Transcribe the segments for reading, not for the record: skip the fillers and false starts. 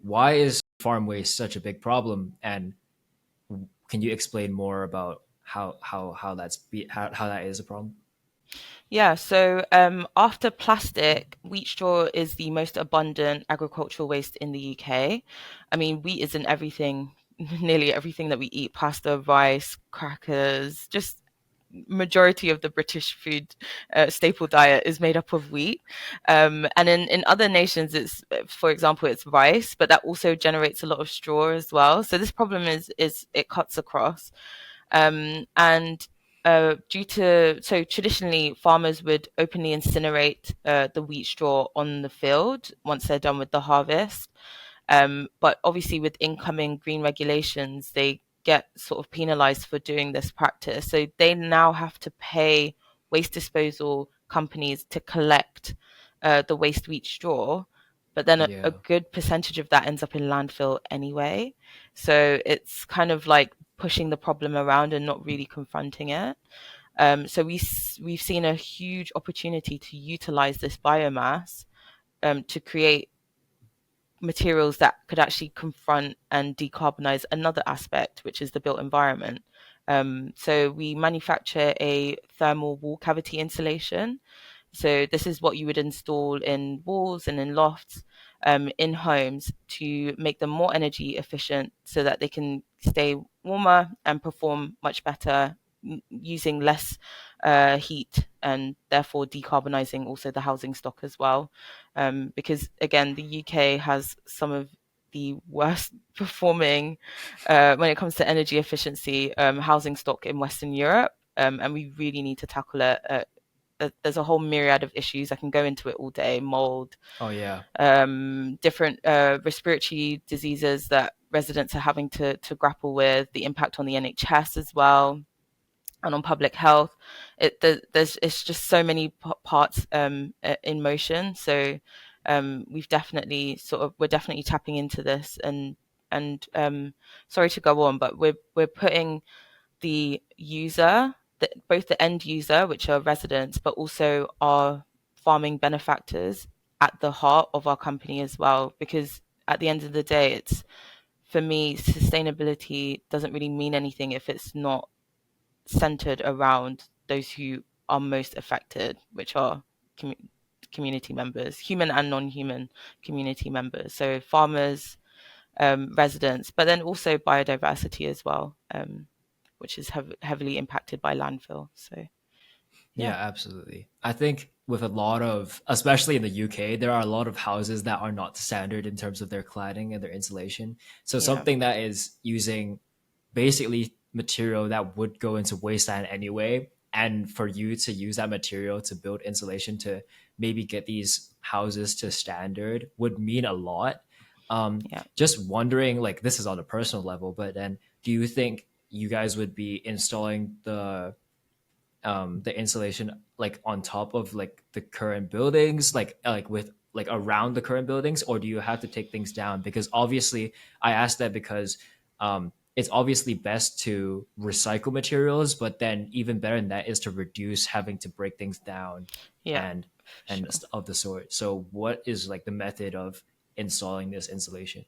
why is farm waste such a big problem? And can you explain more about how that is a problem? Yeah, so after plastic, wheat straw is the most abundant agricultural waste in the UK. I mean, wheat is in everything, nearly everything that we eat, pasta, rice, crackers, just majority of the British food staple diet is made up of wheat. And in other nations, it's, for example, it's rice, but that also generates a lot of straw as well. So this problem is it cuts across. And due to so traditionally farmers would openly incinerate the wheat straw on the field once they're done with the harvest. But obviously, with incoming green regulations, they get sort of penalized for doing this practice. So they now have to pay waste disposal companies to collect the waste wheat straw. But then a Yeah, good percentage of that ends up in landfill anyway. So it's kind of like pushing the problem around and not really confronting it. So we've seen a huge opportunity to utilize this biomass to create materials that could actually confront and decarbonize another aspect, which is the built environment. So we manufacture a thermal wall cavity insulation. So this is what you would install in walls and in lofts, in homes to make them more energy efficient so that they can stay warmer and perform much better using less heat and therefore decarbonizing also the housing stock as well. Because again, the UK has some of the worst performing when it comes to energy efficiency housing stock in Western Europe. And we really need to tackle it. There's a whole myriad of issues. I can go into it all day: mold, oh yeah, different respiratory diseases that residents are having to grapple with, the impact on the NHS as well, and on public health. There's it's just so many parts in motion. So we're definitely tapping into this, and sorry to go on, but we're putting the user, both the end user, which are residents, but also our farming benefactors at the heart of our company as well. Because at the end of the day, it's for me, sustainability doesn't really mean anything if it's not centered around those who are most affected, which are community members, human and non-human community members. So farmers, residents, but then also biodiversity as well, which is heavily impacted by landfill. So yeah, yeah, absolutely. I think with a lot of, especially in the UK, there are a lot of houses that are not standard in terms of their cladding and their insulation. So yeah, something that is using basically material that would go into wasteland anyway, and for you to use that material to build insulation to maybe get these houses to standard would mean a lot. yeah. Just wondering, like, this is on a personal level, but then do you think you guys would be installing the insulation like on top of like the current buildings, like with like around the current buildings, or do you have to take things down? Because obviously, I asked that because it's obviously best to recycle materials, but then even better than that is to reduce having to break things down Yeah, and for sure. of the sort. So, what is like the method of installing this insulation?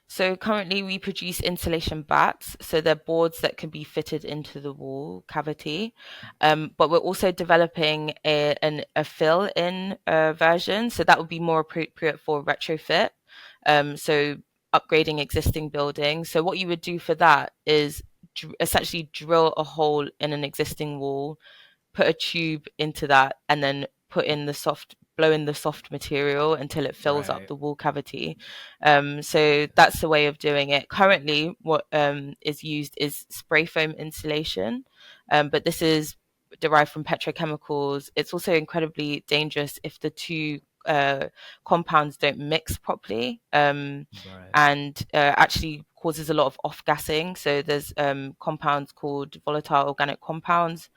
So currently we produce insulation bats. So they're boards that can be fitted into the wall cavity. But we're also developing a fill-in version. So that would be more appropriate for retrofit. So upgrading existing buildings. So what you would do for that is essentially drill a hole in an existing wall, put a tube into that, and then blow in the soft material until it fills up Right. the wall cavity. So that's the way of doing it. Currently, what is used is spray foam insulation, but this is derived from petrochemicals. It's also incredibly dangerous if the two compounds don't mix properly, Right. and actually causes a lot of off gassing. So there's compounds called volatile organic compounds,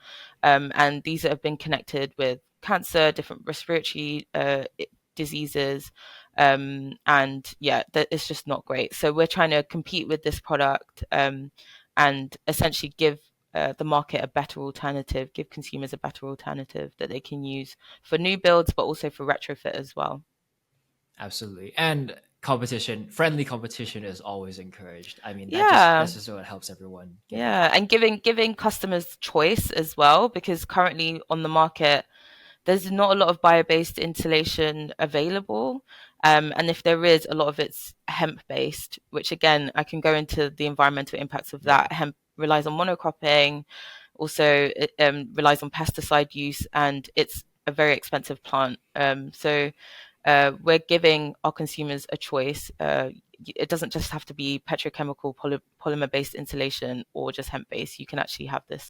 and these have been connected with cancer, different respiratory diseases, and yeah, it's just not great. So we're trying to compete with this product, and essentially give the market a better alternative, give consumers a better alternative that they can use for new builds, but also for retrofit as well. Absolutely. And friendly competition is always encouraged. I mean, Yeah. that's just what helps everyone get Yeah, ahead. and giving customers choice as well, because currently on the market there's not a lot of bio-based insulation available. And if there is, a lot of it's hemp-based, which again, I can go into the environmental impacts of Yeah. that. Hemp relies on monocropping, also it relies on pesticide use, and it's a very expensive plant. So we're giving our consumers a choice. It doesn't just have to be petrochemical polymer-based insulation or just hemp-based. You can actually have this